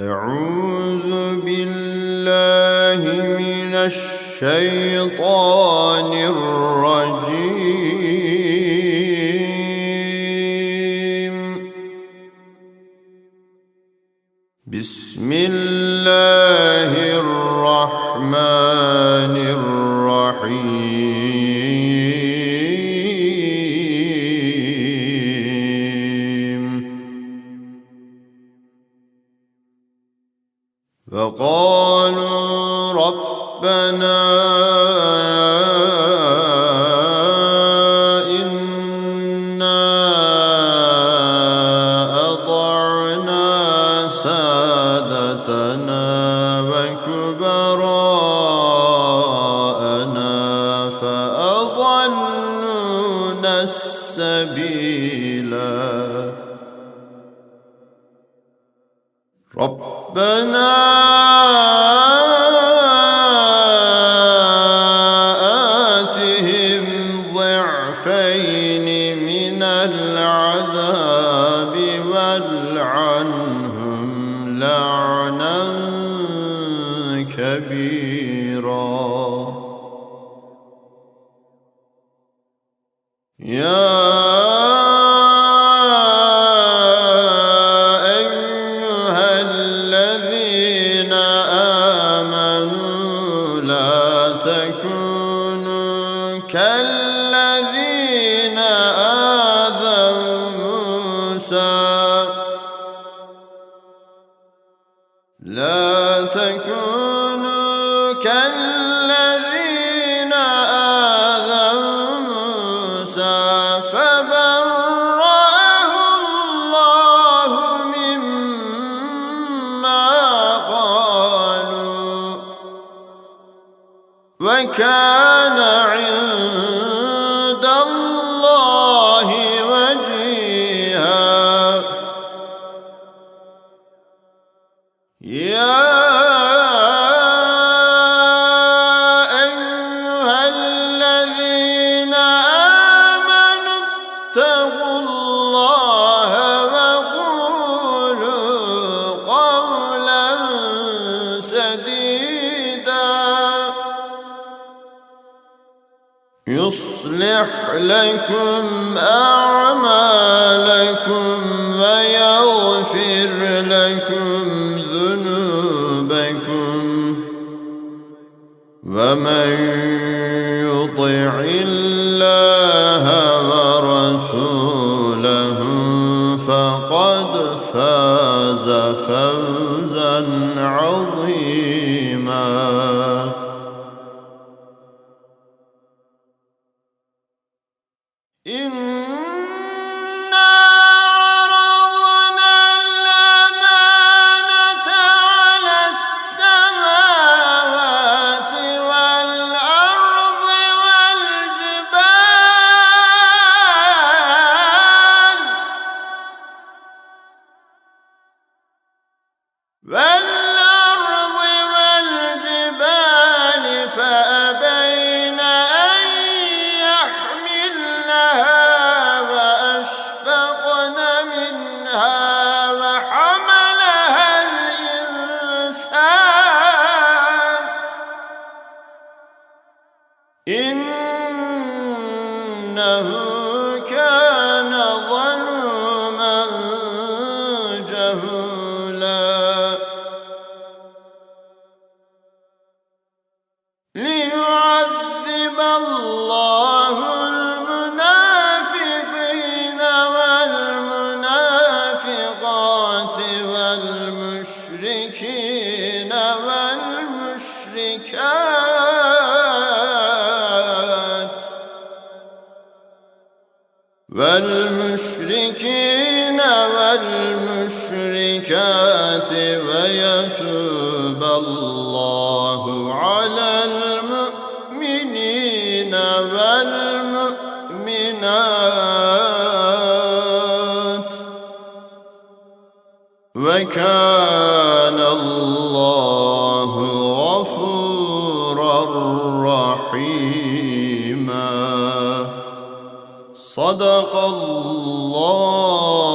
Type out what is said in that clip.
أعوذ بالله من الشيطان الرجيم. بسم الله الرحمن الرحيم. فقالوا ربنا إنا أطعنا سادتنا وكبراءنا فأضلونا السبيلا. ربنا آتهم ضعفين من العذاب والعنهم لعنا كبيرا. تكونوا كالذين آذوا موسى لا تكونوا كالذين آذوا موسى فبرأه الله مما قالوا وكان عند الله وجيها. يا أيها الذين آمنوا اتقوا الله وقولوا قولا سديدا يصلح لكم أعمالكم ويغفر لكم ذنوبكم ومن يطع الله ورسوله فقد فاز فوزا عظيما. إنا عرضنا الأمانة على السماوات والأرض والجبال فأبين أن يحملنها وأشفقن منها وحملها الإنسان إنه كان ظلوما جهولا. ليعذب الله المنافقين والمنافقات والمشركين والمشركات ويتوب الله على المؤمنين والمؤمنات وكان الله غفورا رحيما. صدق الله